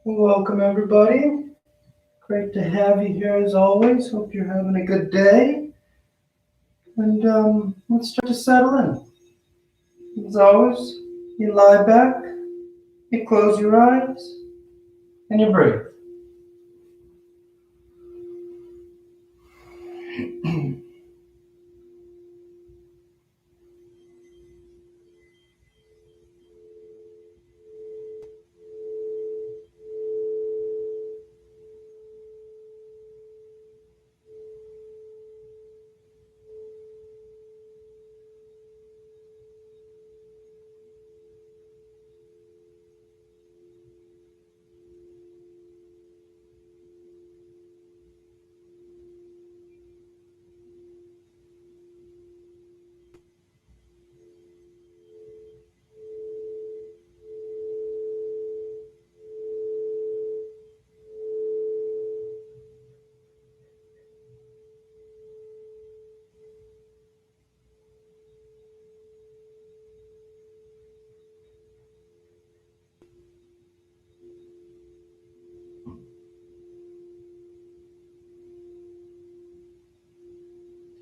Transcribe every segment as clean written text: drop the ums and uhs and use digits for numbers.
Welcome, everybody. Great to have you here as always. Hope you're having a good day. And let's start to settle in. As always, you lie back, you close your eyes, and you breathe.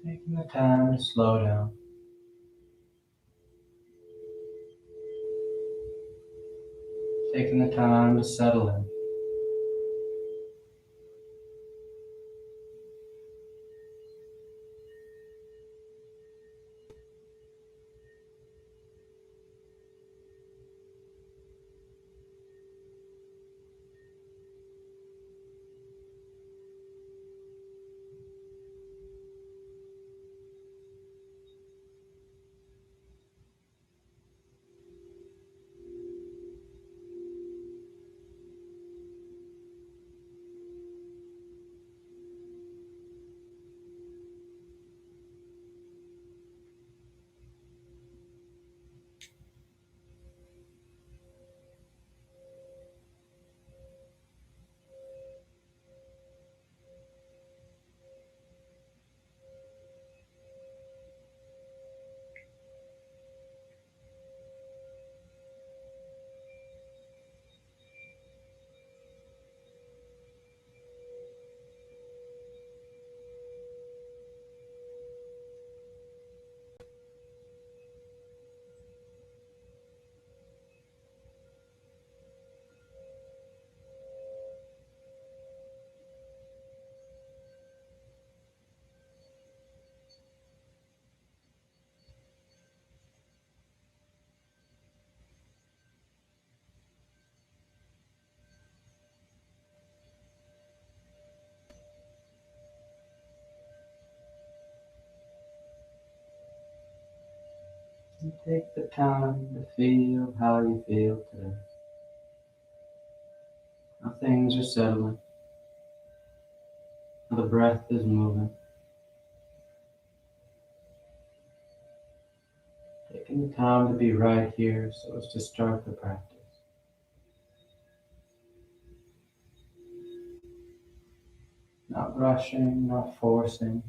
Taking the time to slow down. Taking the time to settle in. And take the time to feel how you feel today. How things are settling. How the breath is moving. Taking the time to be right here so as to start the practice. Not rushing, not forcing.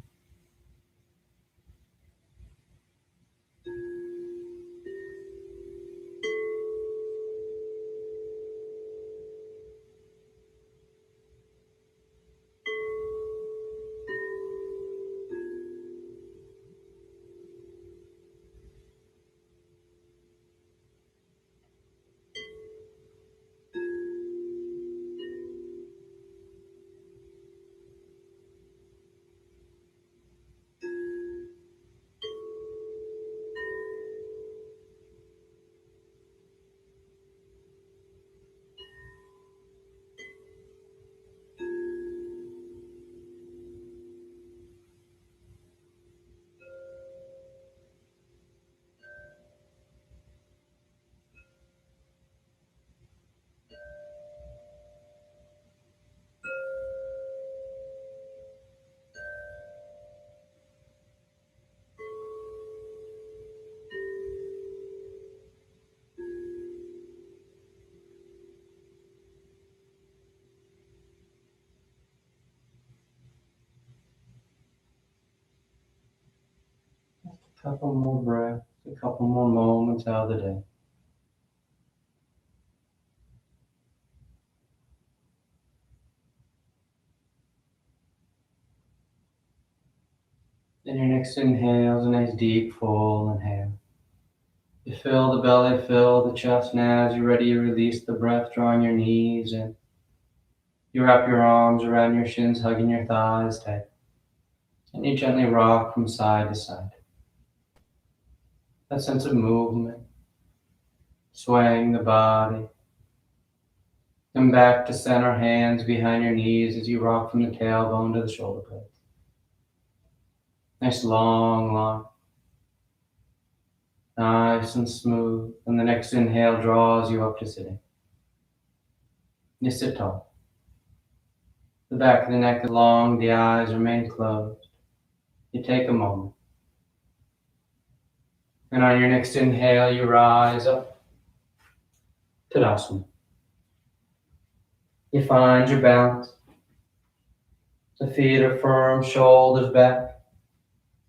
A couple more breaths, a couple more moments out of the day. Then your next inhale is a nice deep, full inhale. You fill the belly, fill the chest. Now as you're ready, you release the breath, drawing your knees in. You wrap your arms around your shins, hugging your thighs tight. And you gently rock from side to side. That sense of movement, swaying the body. Come back to center, hands behind your knees as you rock from the tailbone to the shoulder blades. Nice long line. Nice and smooth. And the next inhale draws you up to sitting. You sit tall. The back of the neck is long, the eyes remain closed. You take a moment. And on your next inhale, you rise up. Tadasana. You find your balance. The feet are firm, shoulders back.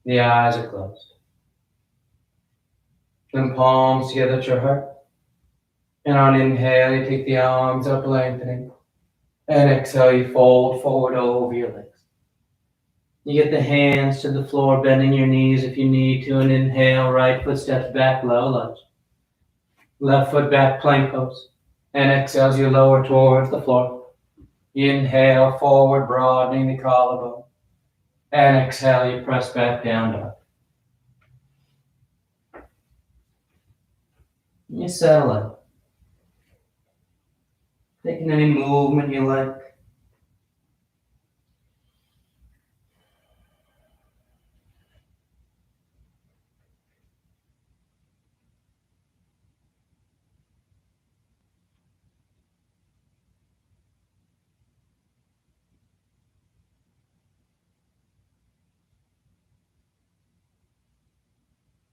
The eyes are closed. Then palms together at your heart. And on inhale, you take the arms up, lengthening. And exhale, you fold forward over your legs. You get the hands to the floor, bending your knees if you need to. And inhale, right foot steps back, low lunge. Left foot back, plank pose. And exhale as you lower towards the floor. Inhale, forward, broadening the collarbone. And exhale, you press back down dog. You settle in. Taking any movement you like.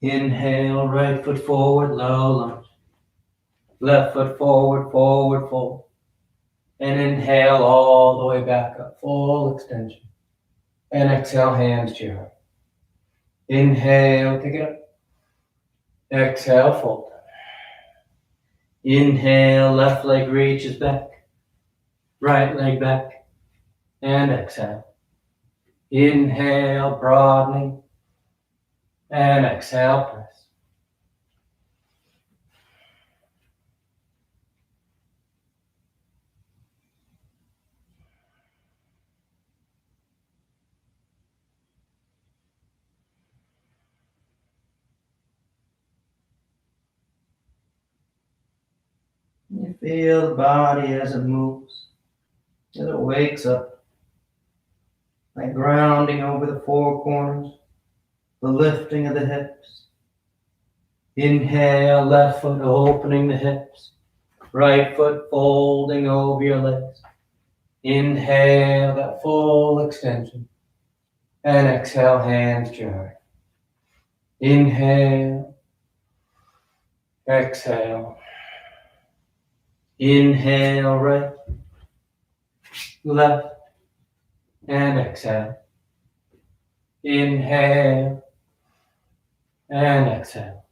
Inhale, right foot forward, low lunge. Left foot forward, forward fold. And inhale all the way back up, full extension. And exhale, hands to your heart. Inhale, pick it up. Exhale, fold. Inhale, left leg reaches back. Right leg back. And exhale. Inhale, broadening. And exhale, press. You feel the body as it moves, as it wakes up, like grounding over the four corners, the lifting of the hips. Inhale, left foot opening the hips, right foot folding over your legs. Inhale, that full extension, and exhale, hands to your heart. Inhale, exhale. Inhale, right, left, and exhale. Inhale, and exhale.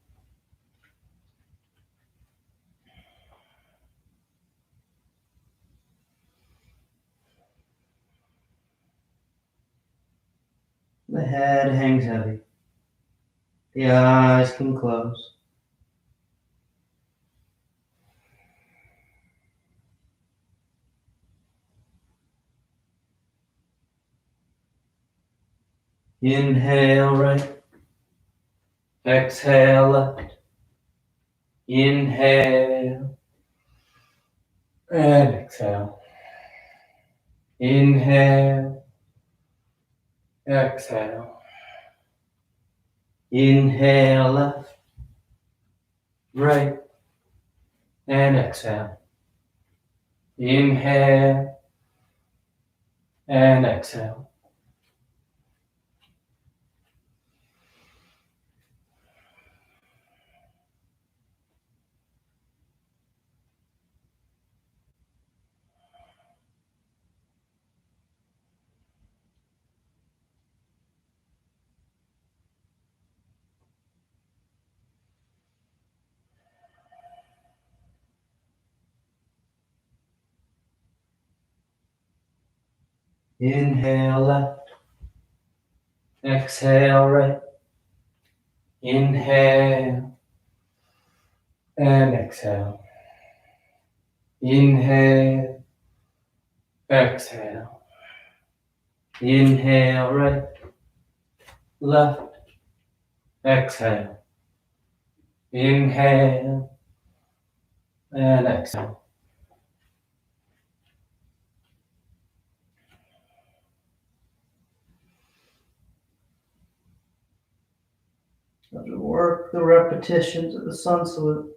The head hangs heavy. The eyes can close. Inhale, right. Exhale, left. Inhale. And exhale. Inhale. Exhale. Inhale, left. Right. And exhale. Inhale. And exhale. Inhale, left. Exhale right. Inhale and exhale. Inhale, exhale. Inhale right, left, exhale. Inhale and exhale. As we work the repetitions of the sun salute,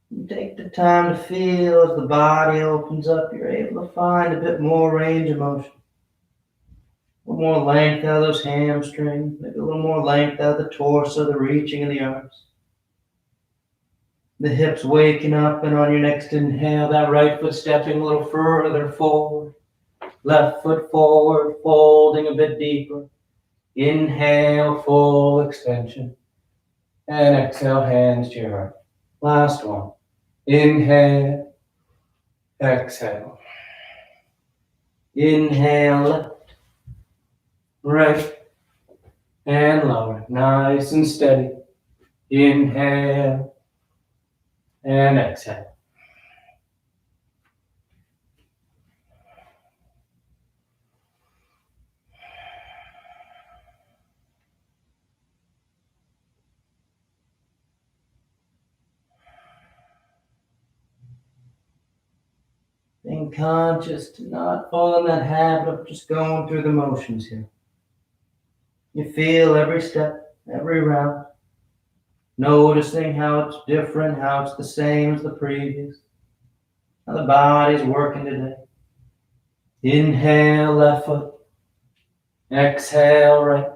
you take the time to feel as the body opens up, you're able to find a bit more range of motion. A little more length out of those hamstrings, maybe a little more length out of the torso, the reaching of the arms. The hips waking up, and on your next inhale, that right foot stepping a little further forward. Left foot forward, folding a bit deeper. Inhale, full extension. And exhale, hands to your heart. Last one. Inhale, exhale. Inhale, left, right, and lower. Nice and steady. Inhale and exhale. Being conscious to not fall in that habit of just going through the motions here. You feel every step, every round, noticing how it's different, how it's the same as the previous, how the body's working today. Inhale, left foot. Exhale, right.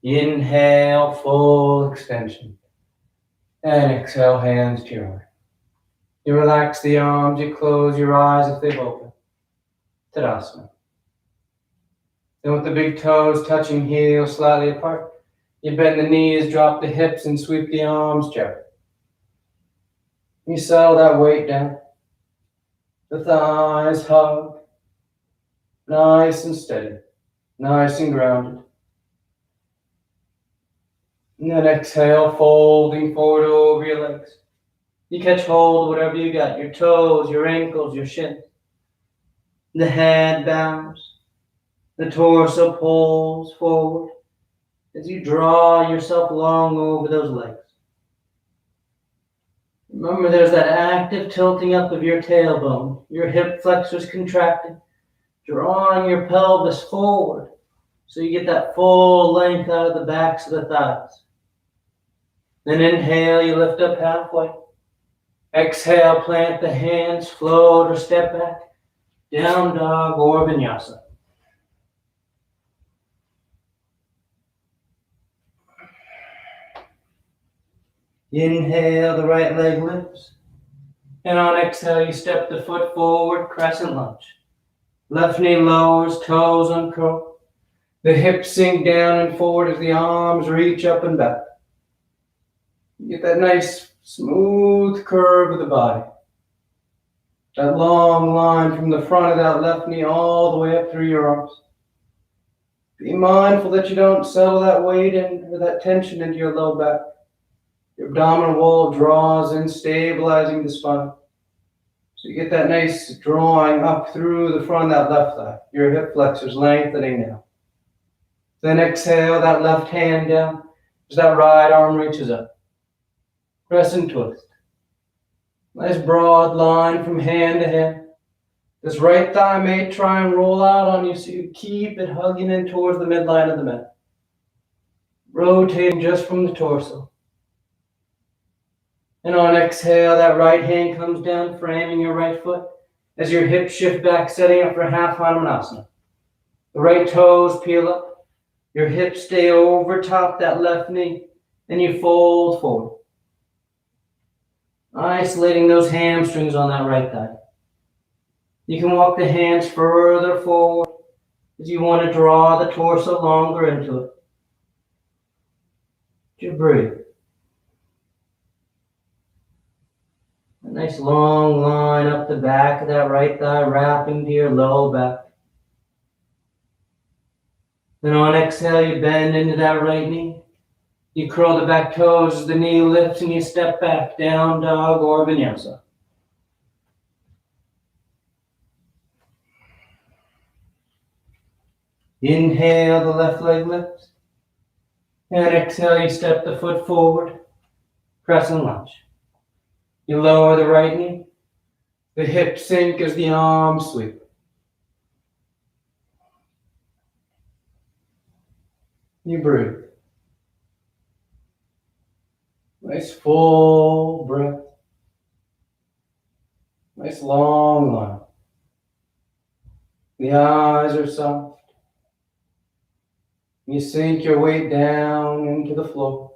Inhale, full extension. And exhale, hands to your heart. You relax the arms, you close your eyes if they've opened. Tadasana. Then with the big toes touching heels slightly apart, you bend the knees, drop the hips, and sweep the arms gently. You settle that weight down. The thighs hug. Nice and steady. Nice and grounded. And then exhale, folding forward over your legs. You catch hold of whatever you got, your toes, your ankles, your shins. The head bows. The torso pulls forward as you draw yourself along over those legs. Remember, there's that active tilting up of your tailbone, your hip flexors contracting, drawing your pelvis forward so you get that full length out of the backs of the thighs. Then inhale, you lift up halfway. Exhale, plant the hands, float or step back, down dog or vinyasa. Inhale, the right leg lifts. And on exhale, you step the foot forward, crescent lunge. Left knee lowers, toes uncurl. The hips sink down and forward as the arms reach up and back. You get that nice smooth curve of the body. That long line from the front of that left knee all the way up through your arms. Be mindful that you don't settle that weight in or that tension into your low back. Your abdominal wall draws in, stabilizing the spine. So you get that nice drawing up through the front of that left thigh. Your hip flexors lengthening now. Then exhale, that left hand down as that right arm reaches up. Crescent twist. Nice broad line from hand to hand. This right thigh may try and roll out on you, so you keep it hugging in towards the midline of the mat. Rotating just from the torso. And on exhale, that right hand comes down, framing your right foot as your hips shift back, setting up for half Hanumanasana. The right toes peel up. Your hips stay over top that left knee, and you fold forward. Isolating those hamstrings on that right thigh. You can walk the hands further forward as you want to draw the torso longer into it. Just breathe. A nice long line up the back of that right thigh, wrapping to your low back. Then on exhale, you bend into that right knee. You curl the back toes as the knee lifts and you step back, down dog or vinyasa. Inhale, the left leg lifts. And exhale, you step the foot forward, crescent lunge. You lower the right knee. The hips sink as the arms sweep. You breathe. Nice full breath. Nice long line. The eyes are soft. You sink your weight down into the floor.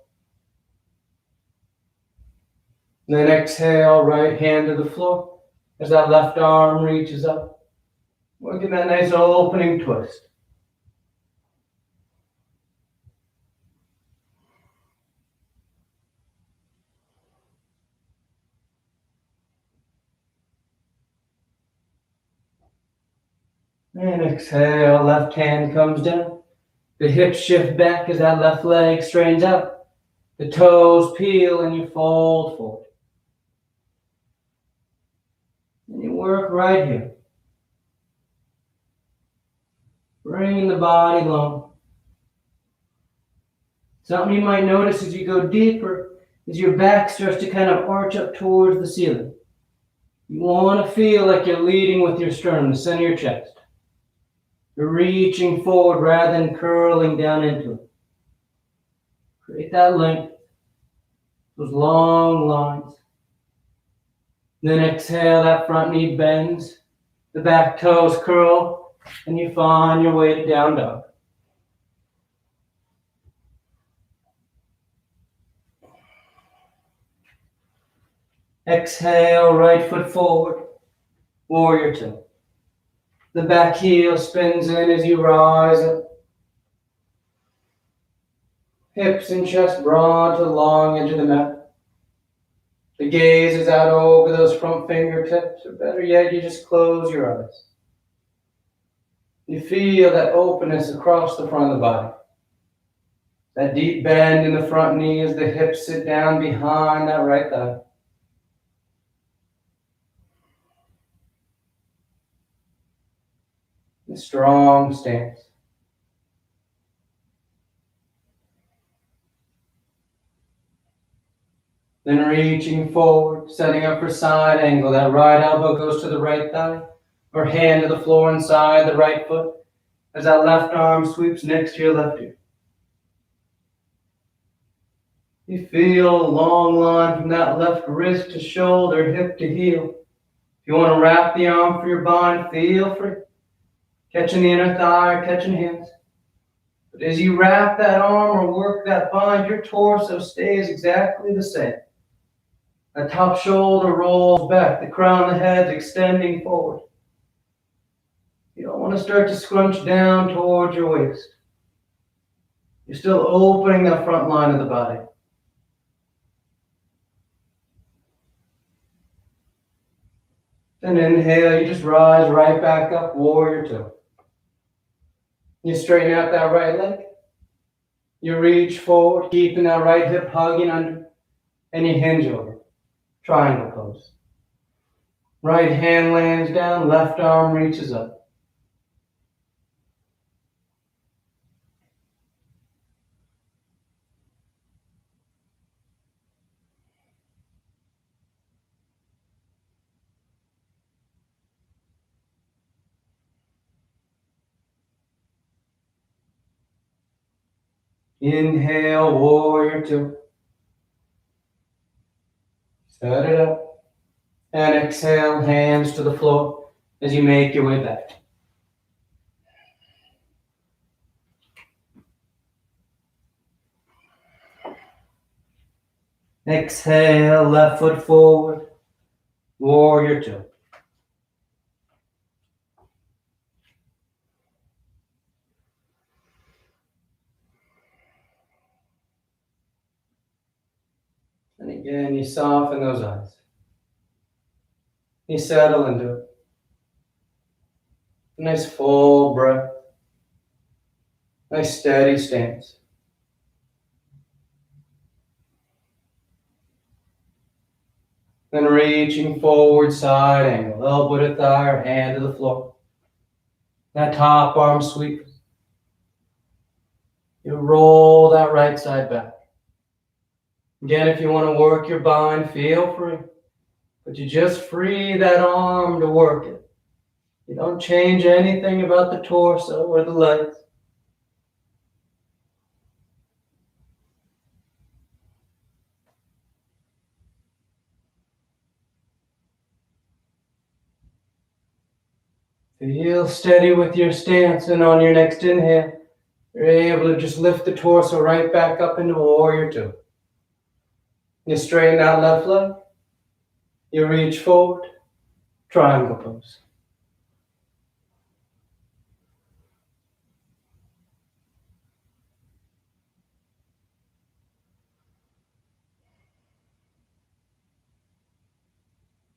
Then exhale, right hand to the floor as that left arm reaches up. Look at that nice opening twist. And exhale, left hand comes down. The hips shift back as that left leg straightens out. The toes peel and you fold forward. And you work right here. Bringing the body long. Something you might notice as you go deeper is your back starts to kind of arch up towards the ceiling. You want to feel like you're leading with your sternum, the center of your chest. You're reaching forward rather than curling down into it. Create that length, those long lines. Then exhale, that front knee bends, the back toes curl, and you find your way to down dog. Exhale, right foot forward, warrior two. The back heel spins in as you rise up. Hips and chest broad to the long edge of the mat. The gaze is out over those front fingertips, or better yet, you just close your eyes. You feel that openness across the front of the body. That deep bend in the front knee as the hips sit down behind that right thigh. A strong stance. Then reaching forward, setting up for side angle. That right elbow goes to the right thigh, or hand to the floor inside the right foot, as that left arm sweeps next to your left ear. You feel a long line from that left wrist to shoulder, hip to heel. If you want to wrap the arm for your bind, feel free. Catching the inner thigh or catching hands. But as you wrap that arm or work that bind, your torso stays exactly the same. The top shoulder rolls back, the crown of the head extending forward. You don't want to start to scrunch down towards your waist. You're still opening that front line of the body. Then inhale, you just rise right back up, warrior two. You straighten out that right leg. You reach forward, keeping that right hip hugging under, and you hinge over. Triangle pose. Right hand lands down, left arm reaches up. Inhale, warrior two. Set it up. And exhale, hands to the floor as you make your way back. Exhale, left foot forward, warrior two. And again, you soften those eyes. You settle into it. A nice full breath. Nice steady stance. Then reaching forward, side angle, elbow to thigh or hand to the floor. That top arm sweep. You roll that right side back. Again, if you want to work your bind, feel free. But you just free that arm to work it. You don't change anything about the torso or the legs. Feel steady with your stance, and on your next inhale, you're able to just lift the torso right back up into warrior two. You straighten that left leg. You reach forward, triangle pose.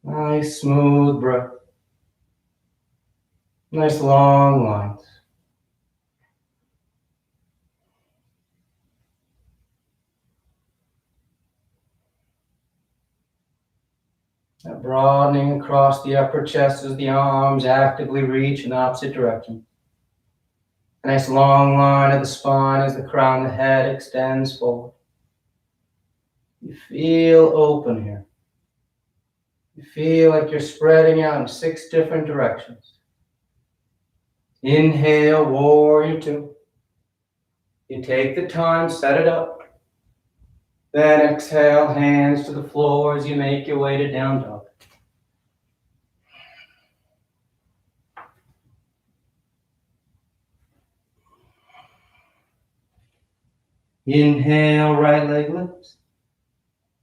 Nice smooth breath. Nice long lines. That broadening across the upper chest as the arms actively reach in the opposite direction. A nice long line of the spine as the crown of the head extends forward. You feel open here. You feel like you're spreading out in 6 different directions. Inhale, warrior two. You take the time, set it up. Then exhale, hands to the floor as you make your way to down dog. Inhale, right leg lifts.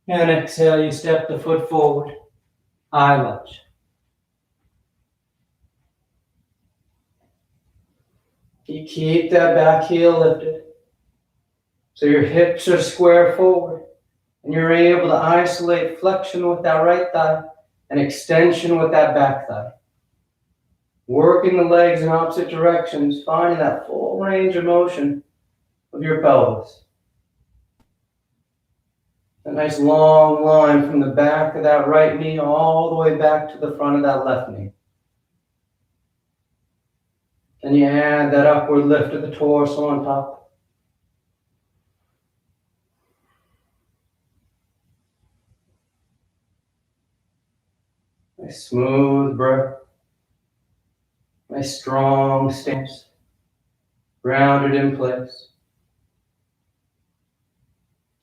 And exhale, you step the foot forward. High lunge. You keep that back heel lifted. So your hips are square forward. And you're able to isolate flexion with that right thigh and extension with that back thigh. Working the legs in opposite directions, finding that full range of motion of your pelvis. A nice long line from the back of that right knee all the way back to the front of that left knee. And you add that upward lift of the torso on top. Nice smooth breath. Nice strong stance. Grounded in place.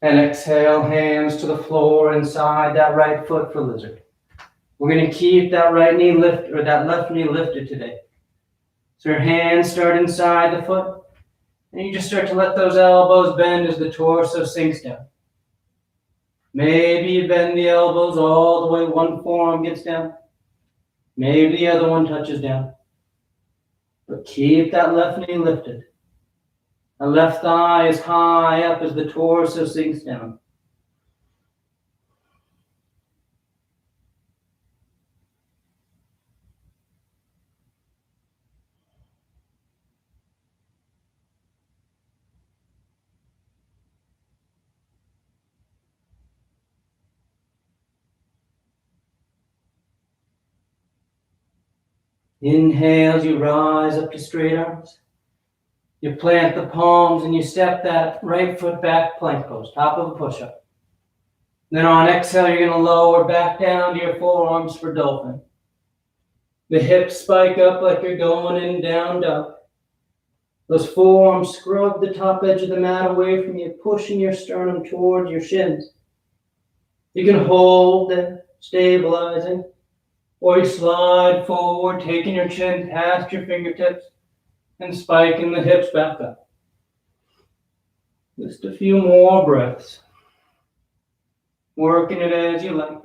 And exhale, hands to the floor inside that right foot for lizard. We're going to keep that right knee lift or that left knee lifted today. So your hands start inside the foot, and you just start to let those elbows bend as the torso sinks down. Maybe you bend the elbows all the way one forearm gets down. Maybe the other one touches down. But keep that left knee lifted. The left thigh is high up as the torso sinks down. Inhale as you rise up to straight arms. You plant the palms and you step that right foot back, plank pose, top of a push-up. Then on exhale, you're going to lower back down to your forearms for dolphin. The hips spike up like you're going in down dog. Those forearms scrub the top edge of the mat away from you, pushing your sternum towards your shins. You can hold them, stabilizing, or you slide forward, taking your chin past your fingertips and spiking the hips back up. Just a few more breaths. Working it as you like.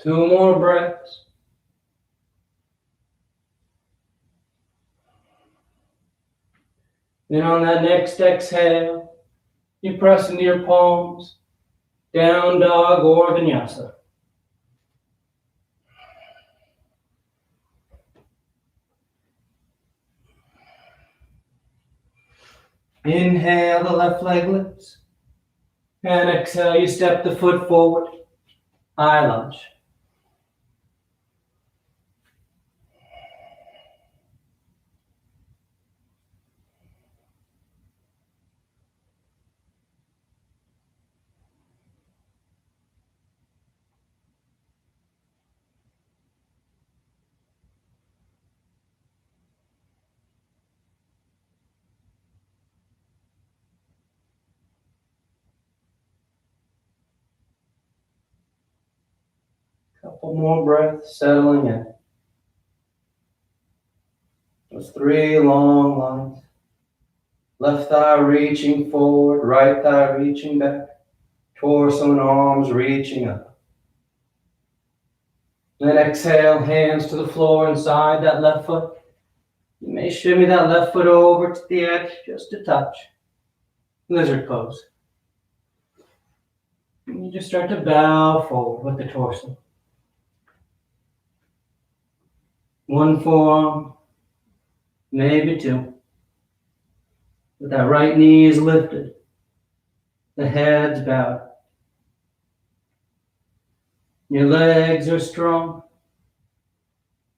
Two more breaths. Then on that next exhale, you press into your palms, down dog or vinyasa. Inhale, the left leg lifts. And exhale, you step the foot forward. High lunge. Couple more breaths, settling in. Those 3 long lines. Left thigh reaching forward, right thigh reaching back. Torso and arms reaching up. Then exhale, hands to the floor inside that left foot. You may shimmy that left foot over to the edge, just a touch. Lizard pose. And you just start to bow forward with the torso. 1 forearm, maybe 2. But that right knee is lifted. The head's bowed. Your legs are strong.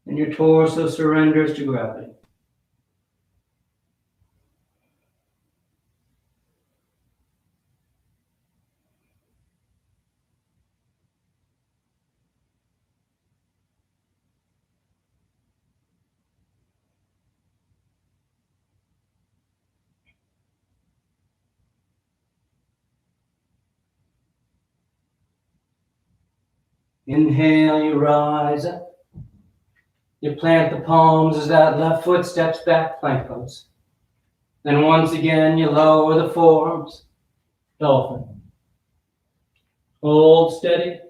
And your torso surrenders to gravity. Inhale, you rise up. You plant the palms as that left foot steps back, plank pose. Then once again, you lower the forearms, dolphin. Hold steady,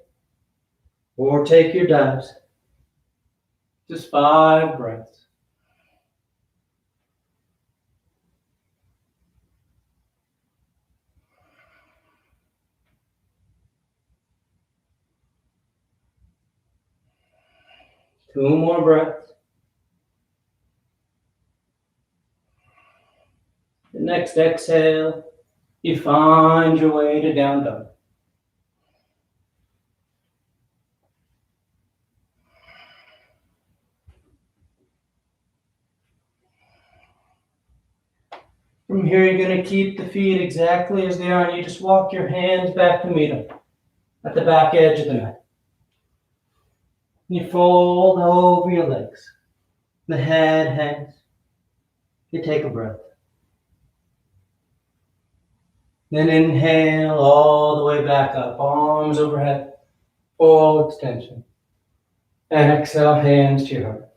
or take your dives. Just 5 breaths. Two more breaths. The next exhale, you find your way to down dog. From here, you're going to keep the feet exactly as they are, and you just walk your hands back to meet them at the back edge of the mat. You fold over your legs. The head hangs. You take a breath. Then inhale all the way back up, arms overhead, full extension. And exhale, hands to your heart.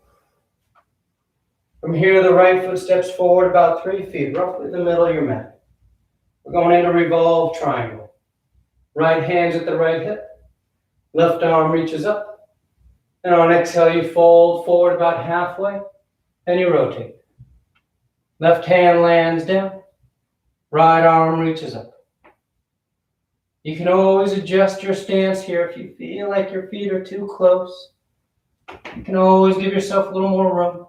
From here, the right foot steps forward about 3 feet, roughly the middle of your mat. We're going into revolve triangle. Right hand's at the right hip. Left arm reaches up. And on exhale, you fold forward about halfway, and you rotate. Left hand lands down. Right arm reaches up. You can always adjust your stance here if you feel like your feet are too close. You can always give yourself a little more room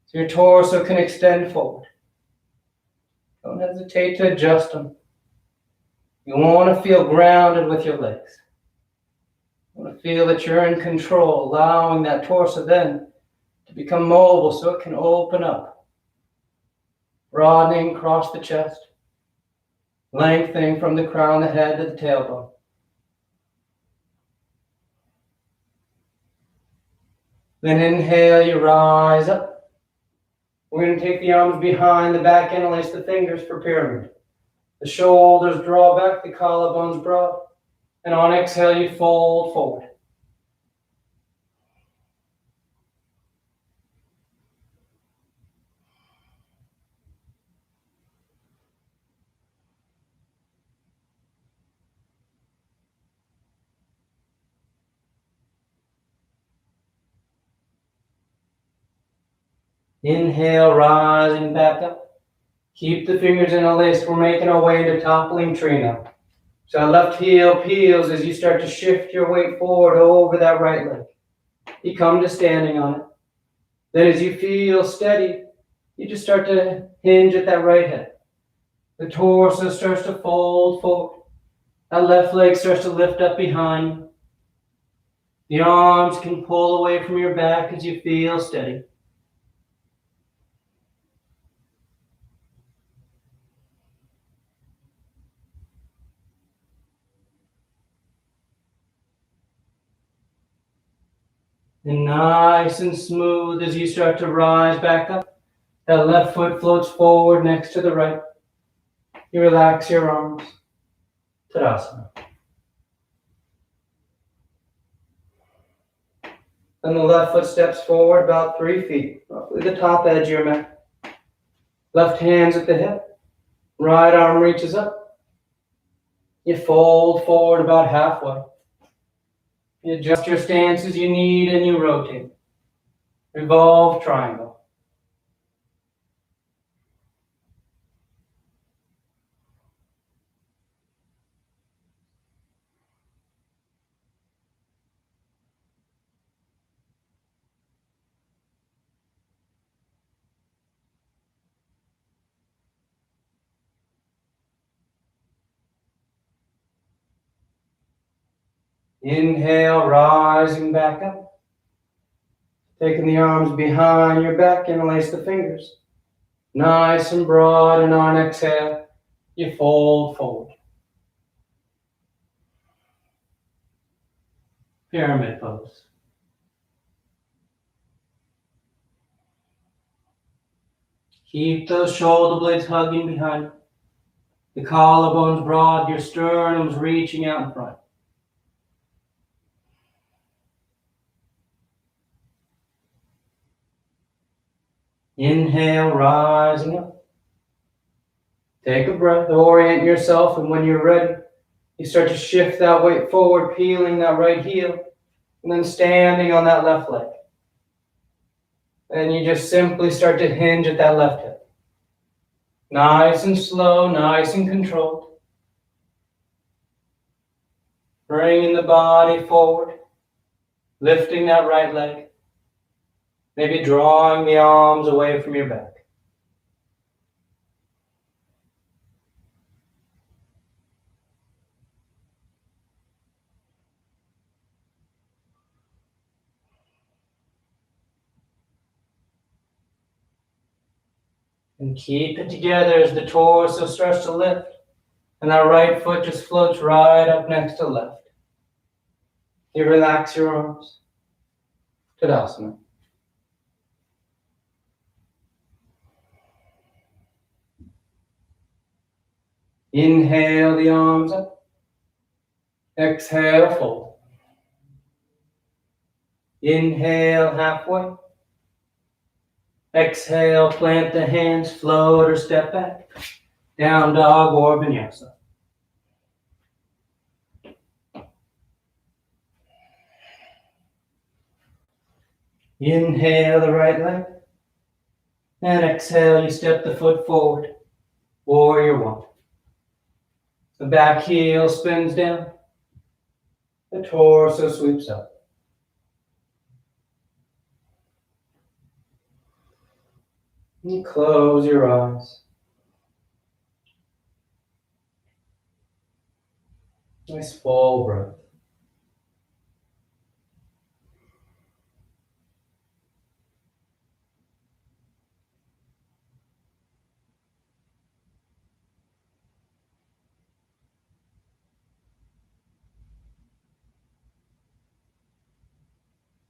so your torso can extend forward. Don't hesitate to adjust them. You want to feel grounded with your legs. You want to feel that you're in control, allowing that torso then to become mobile so it can open up. Broadening across the chest. Lengthening from the crown of the head to the tailbone. Then inhale, you rise up. We're going to take the arms behind the back, interlace the fingers for pyramid. The shoulders draw back, the collarbones broad. And on exhale, you fold forward. Inhale, rising back up. Keep the fingers interlaced. We're making our way into toppling tree now. So that left heel peels as you start to shift your weight forward over that right leg. You come to standing on it. Then as you feel steady, you just start to hinge at that right hip. The torso starts to fold forward. That left leg starts to lift up behind you. The arms can pull away from your back as you feel steady. And nice and smooth as you start to rise back up. That left foot floats forward next to the right. You relax your arms. Tadasana. Then the left foot steps forward about 3 feet, roughly the top edge of your mat. Left hand's at the hip. Right arm reaches up. You fold forward about halfway. You adjust your stance as you need and you rotate. Revolve triangle. Inhale, rising back up. Taking the arms behind your back, interlace the fingers. Nice and broad, and on exhale, you fold forward. Pyramid pose. Keep those shoulder blades hugging behind. The collarbones broad, your sternum's reaching out in front. Inhale, rising up. Take a breath, orient yourself, and when you're ready, you start to shift that weight forward, peeling that right heel, and then standing on that left leg. And you just simply start to hinge at that left hip. Nice and slow, nice and controlled. Bringing the body forward, lifting that right leg, maybe drawing the arms away from your back. And keep it together as the torso starts to lift, and that right foot just floats right up next to left. You relax your arms. Tadasana. Inhale the arms up. Exhale, fold. Inhale halfway. Exhale, plant the hands, float or step back. Down dog or vinyasa. Inhale the right leg. And exhale, you step the foot forward. Warrior one. The back heel spins down. The torso sweeps up. And close your eyes. Nice full breath.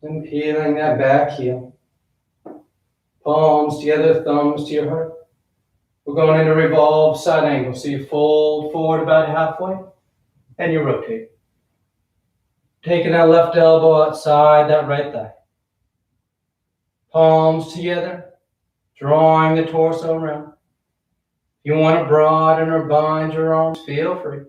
And peeling that back heel. Palms together, thumbs to your heart. We're going into revolve side angle. So you fold forward about halfway and you rotate. Taking that left elbow outside that right thigh. Palms together, drawing the torso around. If you want to broaden or bind your arms, feel free.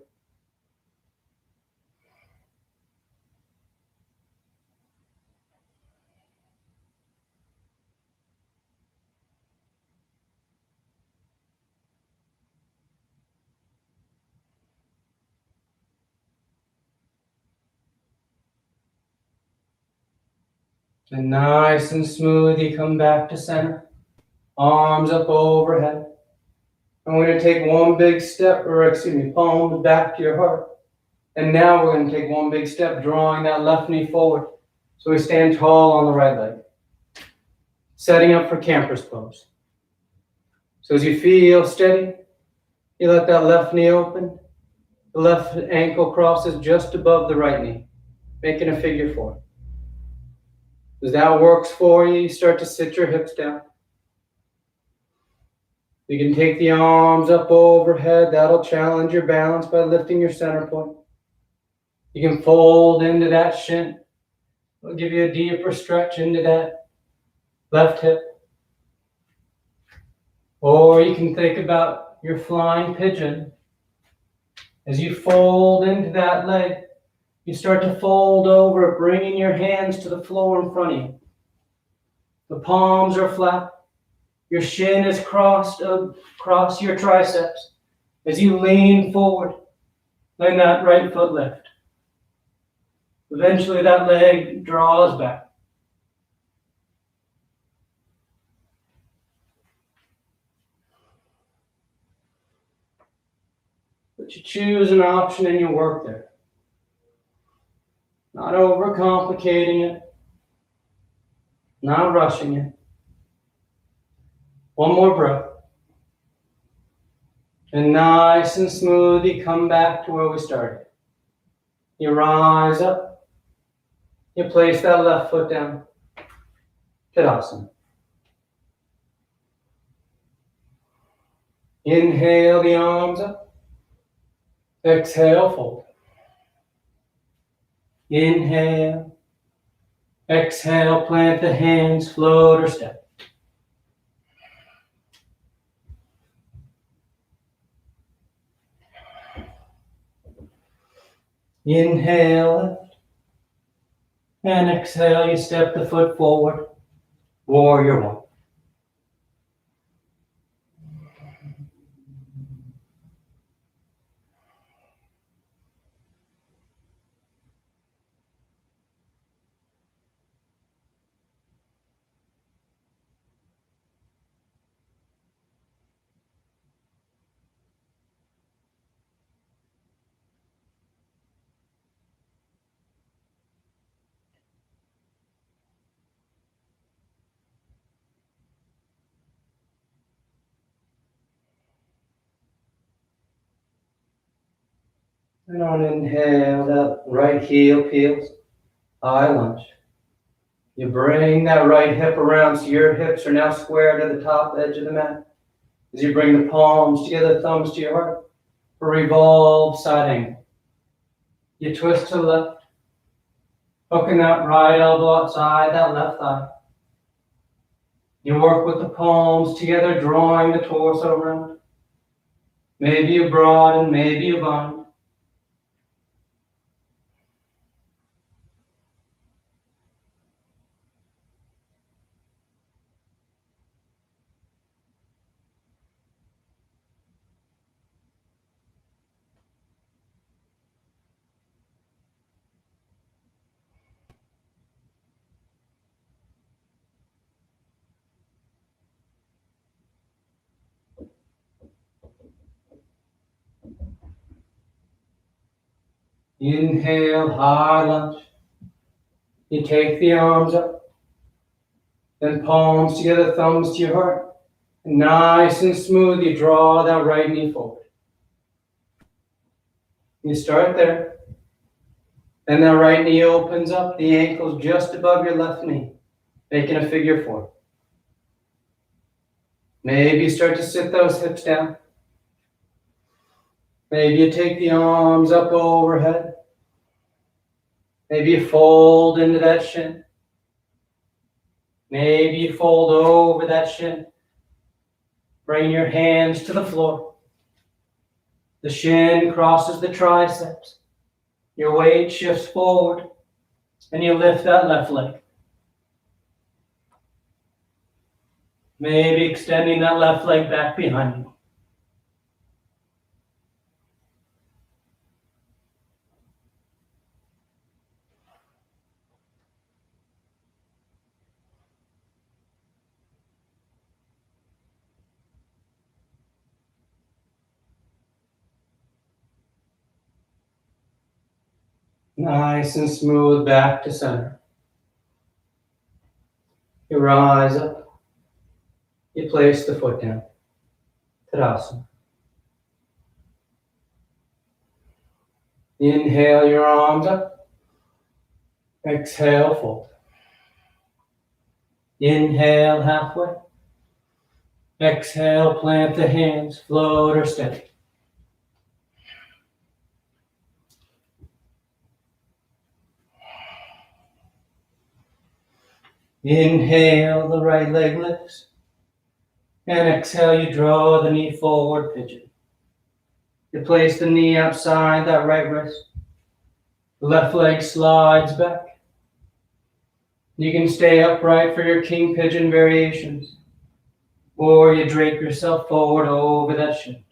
And nice and smooth, you come back to center. Arms up overhead. I'm going to take one big step, palm back to your heart. And now we're going to take one big step, drawing that left knee forward. So we stand tall on the right leg. Setting up for camper's pose. So as you feel steady, you let that left knee open. The left ankle crosses just above the right knee, making a figure four. As that works for you, you start to sit your hips down. You can take the arms up overhead. That'll challenge your balance by lifting your center point. You can fold into that shin. It'll give you a deeper stretch into that left hip. Or you can think about your flying pigeon. As you fold into that leg, you start to fold over, bringing your hands to the floor in front of you. The palms are flat. Your shin is crossed across your triceps. As you lean forward, letting that right foot lift. Eventually that leg draws back. But you choose an option and you work there. Not overcomplicating it. Not rushing it. One more breath. And nice and smooth, you come back to where we started. You rise up. You place that left foot down. Tadasana. Inhale the arms up. Exhale, fold. Inhale. Exhale, plant the hands, float or step. Inhale, lift. And exhale, you step the foot forward. Warrior one. And on inhale, that right heel peels. High lunge. You bring that right hip around so your hips are now square to the top edge of the mat. As you bring the palms together, thumbs to your heart. For revolve side angle. You twist to the left. Hooking that right elbow outside that left thigh. You work with the palms together, drawing the torso around. Maybe you broaden, maybe you bind. Inhale, high lunge. You take the arms up. Then palms together, thumbs to your heart. And nice and smooth, you draw that right knee forward. You start there. Then that right knee opens up, the ankle's just above your left knee, making a figure four. Maybe you start to sit those hips down. Maybe you take the arms up overhead. Maybe you fold into that shin. Maybe you fold over that shin. Bring your hands to the floor. The shin crosses the triceps. Your weight shifts forward, and you lift that left leg. Maybe extending that left leg back behind you. Nice and smooth back to center. You rise up. You place the foot down. Tadasana. Inhale your arms up. Exhale, fold. Inhale halfway. Exhale, plant the hands, float or steady. Inhale, the right leg lifts. And exhale, you draw the knee forward, pigeon. You place the knee outside that right wrist. The left leg slides back. You can stay upright for your king pigeon variations, or you drape yourself forward over that shin.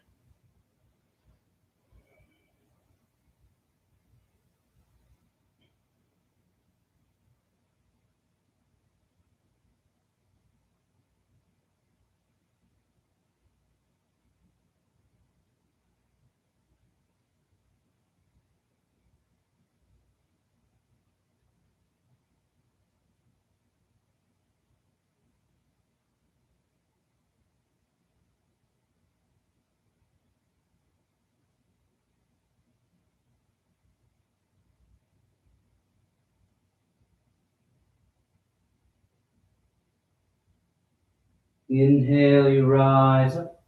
Inhale, you rise up.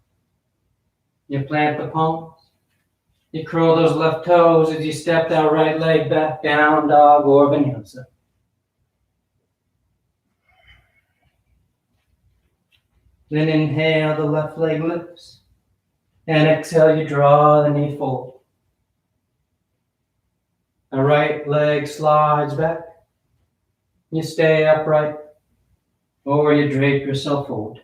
You plant the palms. You curl those left toes as you step that right leg back, down dog or vinyasa. Then inhale, the left leg lifts. And exhale, you draw the knee forward. The right leg slides back. You stay upright, or you drape yourself forward.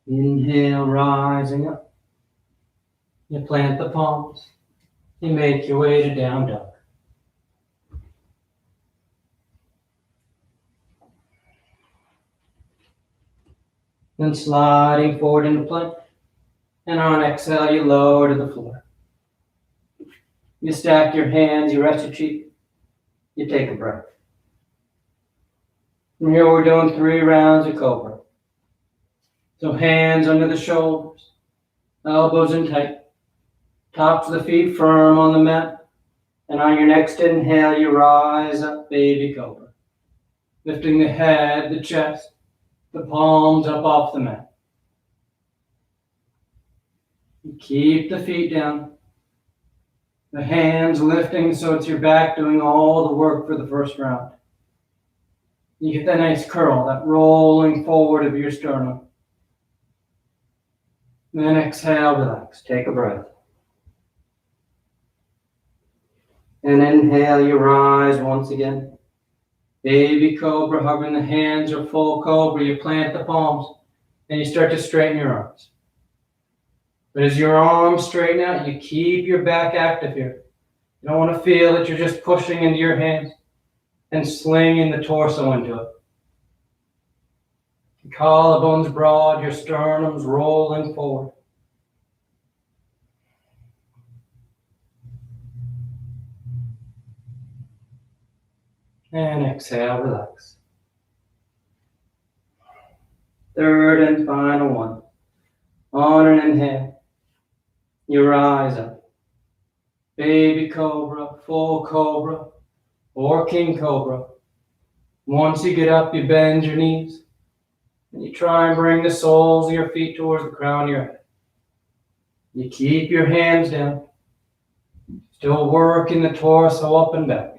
Inhale, rising up. You plant the palms. You make your way to down dog. Then sliding forward into plank. And on exhale, you lower to the floor. You stack your hands, you rest your cheek. You take a breath. From here, we're doing 3 rounds of Cobra. So hands under the shoulders, elbows in tight, tops of the feet firm on the mat. And on your next inhale, you rise up, baby Cobra. Lifting the head, the chest, the palms up off the mat. You keep the feet down. The hands lifting so it's your back doing all the work for the first round. You get that nice curl, that rolling forward of your sternum. Then exhale, relax, take a breath. And inhale, you rise once again. Baby Cobra, hovering the hands or full Cobra, you plant the palms and you start to straighten your arms. But as your arms straighten out, you keep your back active here. You don't want to feel that you're just pushing into your hands and slinging the torso into it. Your collarbones broad, your sternum's rolling forward. And exhale, relax. Third and final one. On an inhale, you rise up. Baby Cobra, full Cobra, or King Cobra. Once you get up, you bend your knees. And you try and bring the soles of your feet towards the crown of your head. You keep your hands down. Still working the torso up and back.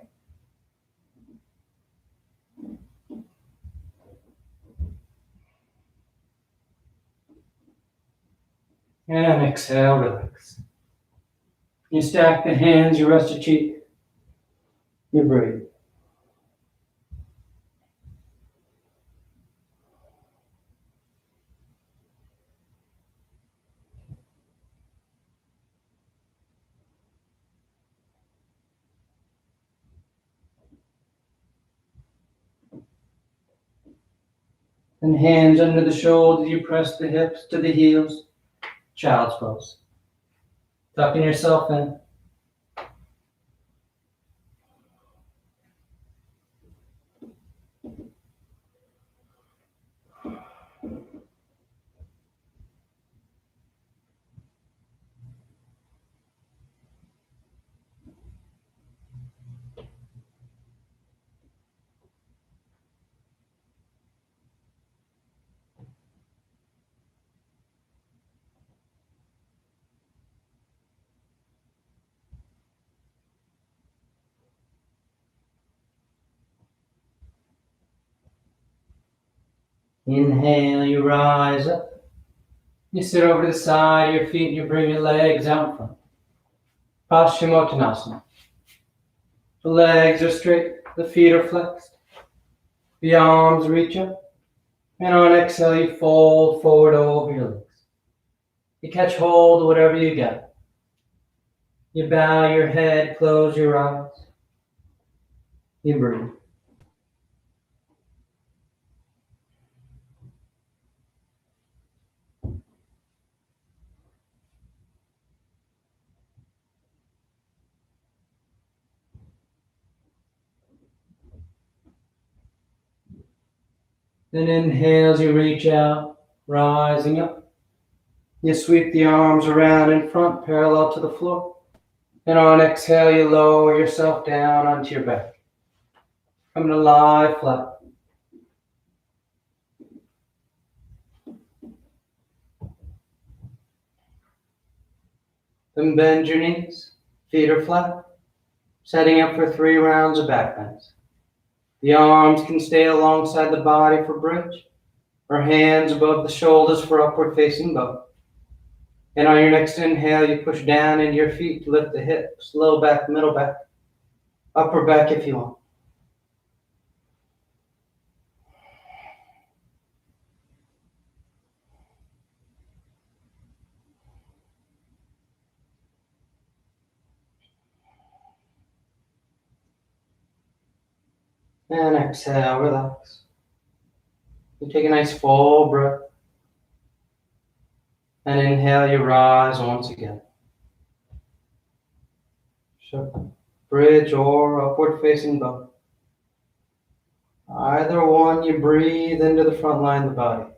And exhale, relax. You stack the hands, you rest your cheek. You breathe. And hands under the shoulders, you press the hips to the heels. Child's pose. Tucking yourself in. Inhale, you rise up. You sit over to the side of your feet and you bring your legs out in front. Paschimottanasana. The legs are straight, the feet are flexed. The arms reach up. And on exhale, you fold forward over your legs. You catch hold of whatever you got. You bow your head, close your eyes. You breathe. Then inhale as you reach out, rising up. You sweep the arms around in front, parallel to the floor. And on exhale, you lower yourself down onto your back. Coming to lie flat. Then bend your knees, feet are flat. Setting up for 3 rounds of back bends. The arms can stay alongside the body for bridge, or hands above the shoulders for upward facing bow. And on your next inhale, you push down into your feet to lift the hips, low back, middle back, upper back if you want. And exhale, relax. You take a nice full breath. And inhale, you rise once again. So, bridge or upward facing bow. Either one, you breathe into the front line of the body.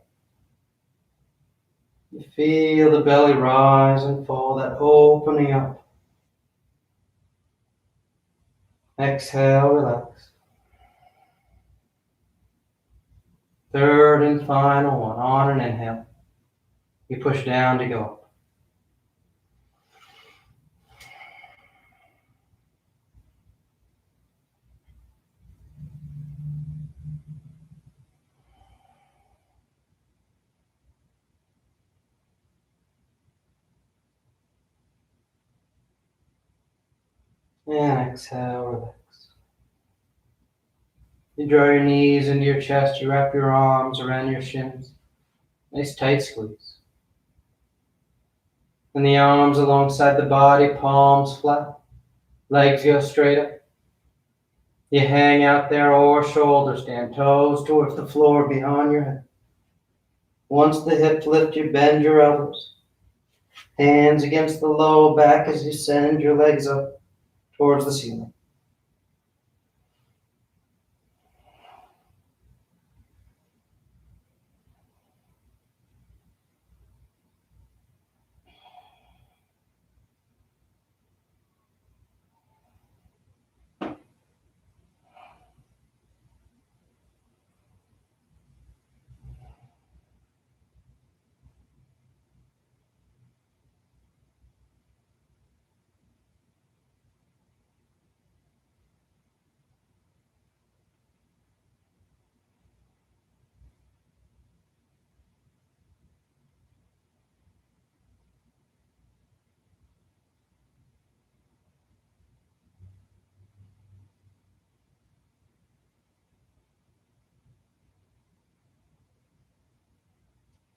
You feel the belly rise and fall, that opening up. Exhale, relax. Third and final one. On an inhale, you push down to go up. And exhale, relax. You draw your knees into your chest, you wrap your arms around your shins. Nice tight squeeze. And the arms alongside the body, palms flat. Legs go straight up. You hang out there or shoulder stand, toes towards the floor behind your head. Once the hips lift, you bend your elbows. Hands against the low back as you send your legs up towards the ceiling.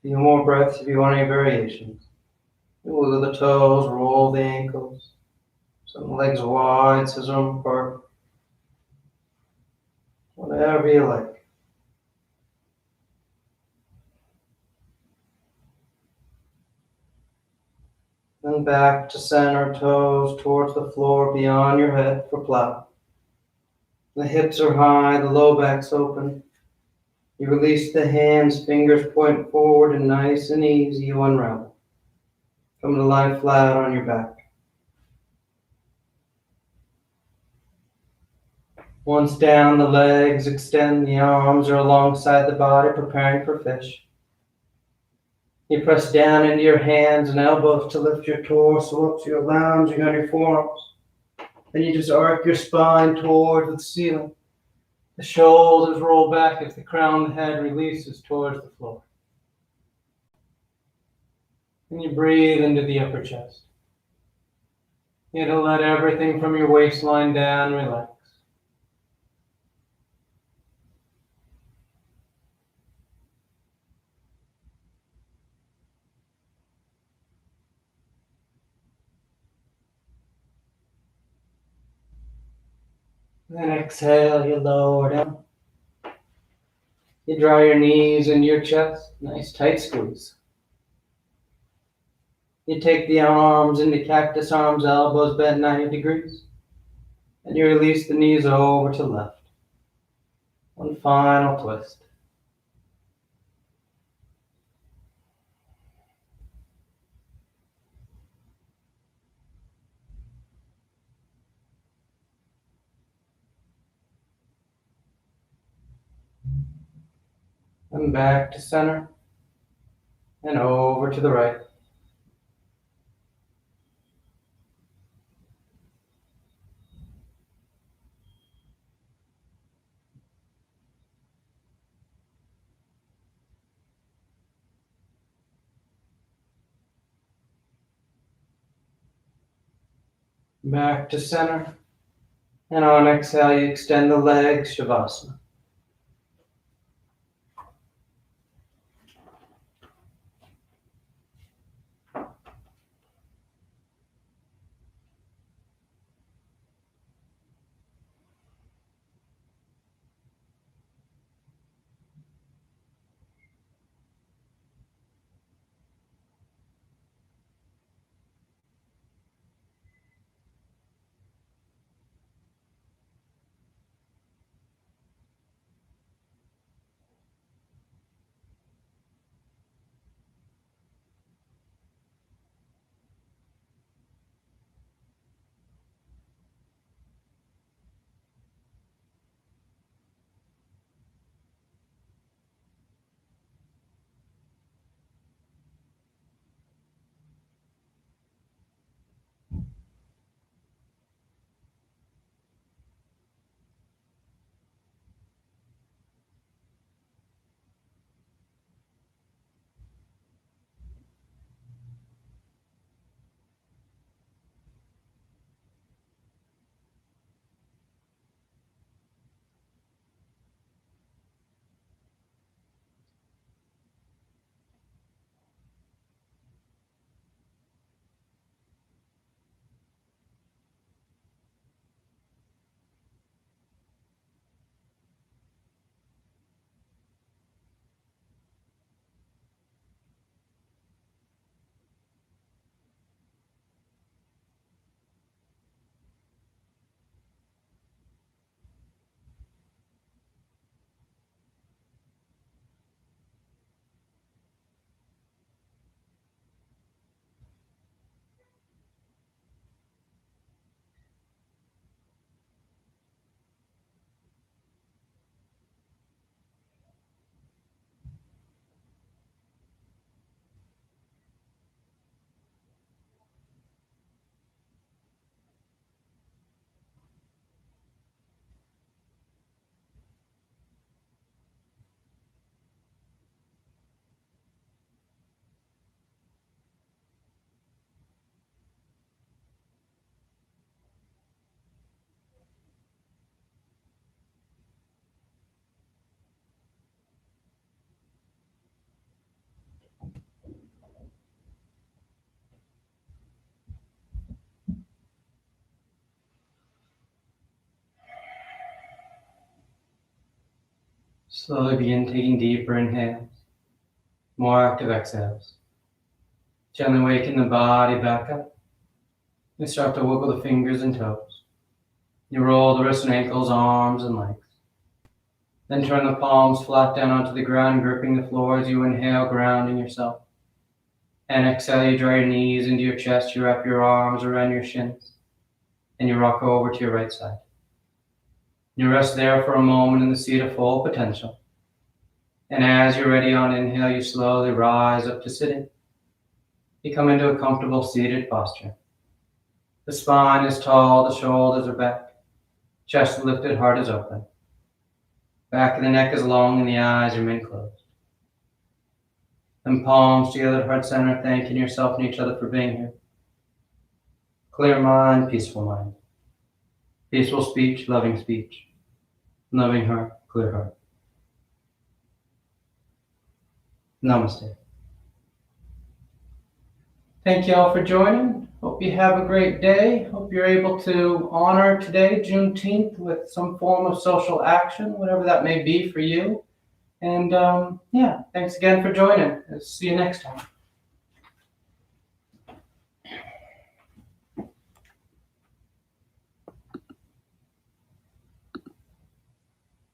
few more breaths if you want any variations. Wiggle the toes, roll the ankles. Some legs wide, scissor them apart. Whatever you like. Then back to center, toes towards the floor beyond your head for plow. The hips are high, the low back's open. You release the hands, fingers point forward, and nice and easy you unravel. Come to lie flat on your back. Once down the legs, extend the arms or alongside the body, preparing for fish. You press down into your hands and elbows to lift your torso up so you're lounging on your forearms. Then you just arc your spine towards the ceiling. The shoulders roll back as the crown of the head releases towards the floor. And you breathe into the upper chest. You to let everything from your waistline down relax. Then exhale, you lower down. You draw your knees into your chest, nice tight squeeze. You take the arms into cactus arms, elbows bent 90 degrees. And you release the knees over to left. One final twist. And back to center. And over to the right. Back to center. And on exhale, you extend the legs, Shavasana. Slowly begin taking deeper inhales, more active exhales. Gently waking the body back up. You start to wiggle the fingers and toes. You roll the wrists and ankles, arms and legs. Then turn the palms flat down onto the ground, gripping the floor as you inhale, grounding yourself. And exhale, you draw your knees into your chest, you wrap your arms around your shins, and you rock over to your right side. You rest there for a moment in the seat of full potential. And as you're ready on inhale, you slowly rise up to sitting. You come into a comfortable seated posture. The spine is tall, the shoulders are back, chest lifted, heart is open. Back of the neck is long and the eyes remain closed. And palms together at heart center, thanking yourself and each other for being here. Clear mind, peaceful mind. Peaceful speech, loving speech. Loving heart, clear heart. Namaste. Thank you all for joining. Hope you have a great day. Hope you're able to honor today, Juneteenth, with some form of social action, whatever that may be for you. And thanks again for joining. See you next time.